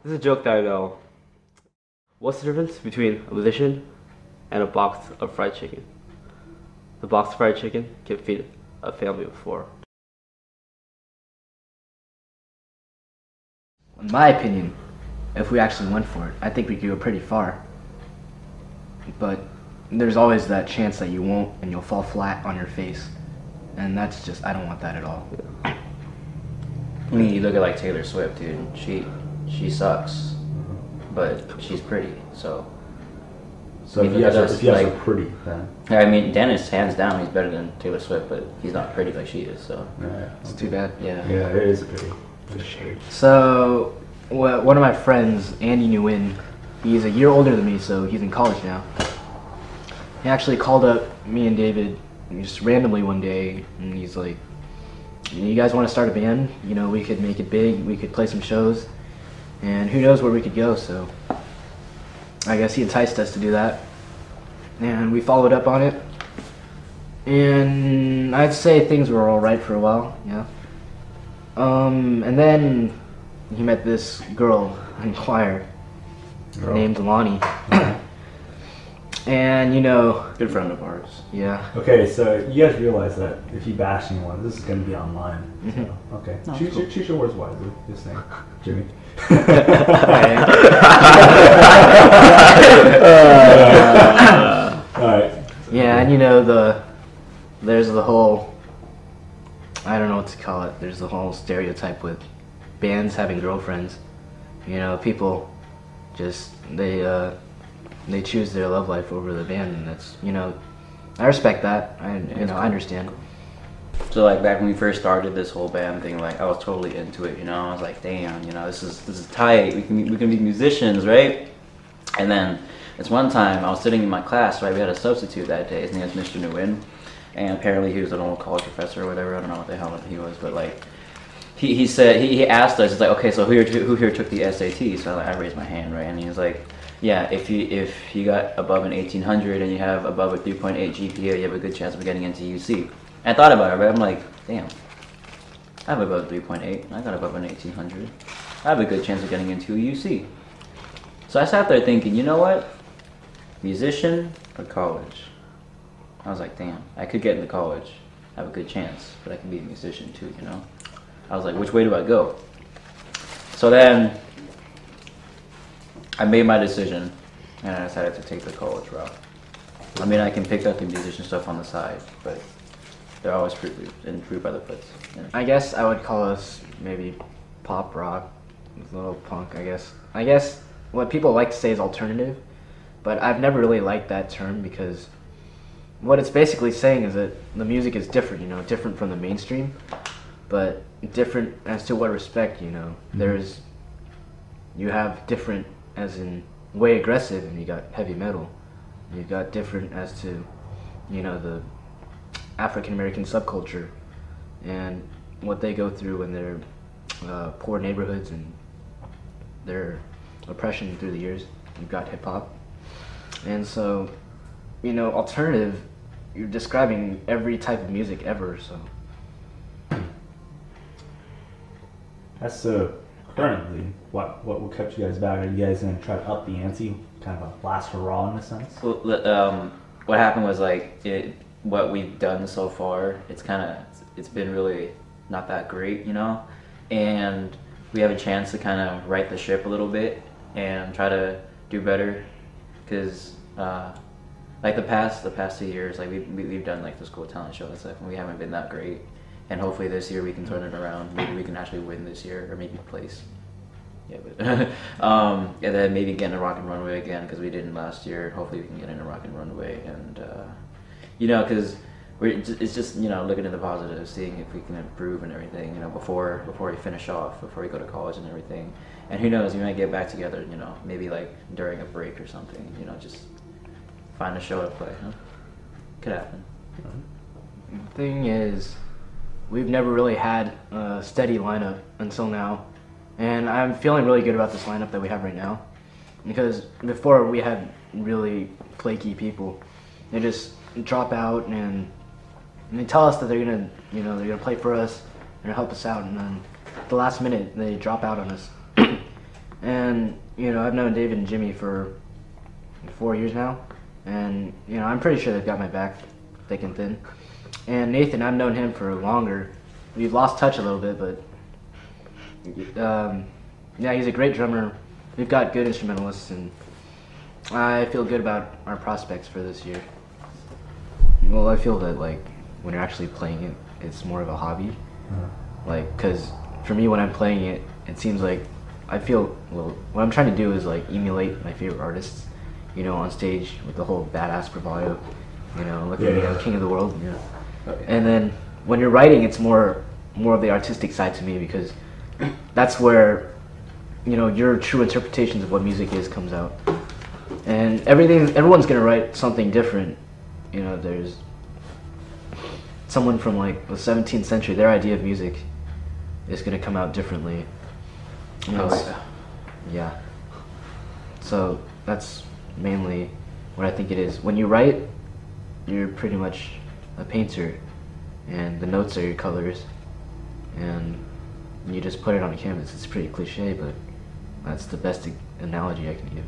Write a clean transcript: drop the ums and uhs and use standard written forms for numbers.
This is a joke that I know. What's the difference between a musician and a box of fried chicken? The box of fried chicken can feed a family of 4. In my opinion, if we actually went for it, I think we could go pretty far. But there's always that chance that you won't and you'll fall flat on your face. And that's just, I don't want that at all. I mean, you look at like Taylor Swift, dude. She sucks, but she's pretty. So if you guys are pretty, then I mean, Dennis, hands down, he's better than Taylor Swift, but he's not pretty like she is. So It's too bad. yeah. Yeah, it is a pity. For sure. So, one of my friends, Andy Nguyen, he's a year older than me, so he's in college now. He actually called up me and David just randomly one day, and he's like, "You guys want to start a band? You know, we could make it big. We could play some shows, and who knows where we could go." So, I guess he enticed us to do that, and we followed up on it. And I'd say things were all right for a while, yeah. And then he met this girl in choir named Lonnie. And you know, Good friend of ours. yeah. Okay, so you guys realize that if you bash anyone, this is going to be online. So, okay. No, Choose your words wisely. Just saying. Jimmy. Alright. Yeah, and you know there's the whole, I don't know what to call it. There's the whole stereotype with bands having girlfriends. You know, people just they choose their love life over the band, and that's, you know, I respect that. I understand. So like back when we first started this whole band thing, like I was totally into it. You know, I was like, damn, you know, this is tight. We can be musicians, right? And then this one time I was sitting in my class, right? We had a substitute that day. His name was Mr. Nguyen, and apparently he was an old college professor or whatever. I don't know what the hell he was, but like he said he asked us, he's like, okay, so who here took the SAT? So I raised my hand, right? And he was like, yeah, if you got above an 1800 and you have above a 3.8 GPA, you have a good chance of getting into UC. And I thought about it, but I'm like, damn, I have above 3.8, I got above an 1800. I have a good chance of getting into a UC. So I sat there thinking, you know what? Musician or college? I was like, damn, I could get into college, have a good chance, but I can be a musician too, you know? I was like, which way do I go? So then I made my decision, and I decided to take the college route. I mean, I can pick up the musician stuff on the side, but they're always fruit by the foots. You know? I guess I would call us maybe pop rock, a little punk. I guess what people like to say is alternative, but I've never really liked that term because what it's basically saying is that the music is different. You know, different from the mainstream, but different as to what respect. You know, you have different as in way aggressive, and you got heavy metal. You've got different as to, you know, the African American subculture and what they go through in their poor neighborhoods and their oppression through the years. You've got hip hop, and so, you know, alternative, you're describing every type of music ever. So That's currently what kept you guys back? Are you guys going to try to up the ante, kind of a last hurrah in a sense? Well, what happened was like what we've done so far. It's been really not that great, you know, and we have a chance to kind of right the ship a little bit and try to do better, because like the past 2 years, like we've done like the school talent show and stuff, and we haven't been that great. And hopefully this year we can turn it around. Maybe we can actually win this year, or maybe place. Yeah, but and then maybe get in a Rock and Runway again, because we didn't last year. Hopefully we can get in a Rock and Runway, and you know, because it's just, you know, looking at the positive, seeing if we can improve and everything. You know, before we finish off, before we go to college and everything. And who knows, we might get back together. You know, maybe like during a break or something. You know, just find a show to play. Huh? Could happen. the thing is, we've never really had a steady lineup until now, and I'm feeling really good about this lineup that we have right now, because before we had really flaky people. They just drop out and they tell us that they're gonna play for us, they're gonna help us out, and then at the last minute they drop out on us. And I've known David and Jimmy for 4 years now, and I'm pretty sure they've got my back thick and thin. And Nathan, I've known him for longer. We've lost touch a little bit, but yeah, he's a great drummer. We've got good instrumentalists, and I feel good about our prospects for this year. Well, I feel that like when you're actually playing it, it's more of a hobby. Like, cause for me, when I'm playing it, it seems like I feel, well, what I'm trying to do is like emulate my favorite artists, on stage with the whole badass bravado, looking king of the world. And then when you're writing, it's more of the artistic side to me, because that's where your true interpretations of what music is comes out. And everyone's gonna write something different. There's someone from like the 17th century, their idea of music is gonna come out differently. Yeah. So that's mainly what I think it is. When you write, you're pretty much a painter, and the notes are your colors, and you just put it on a canvas. It's pretty cliche, but that's the best analogy I can give.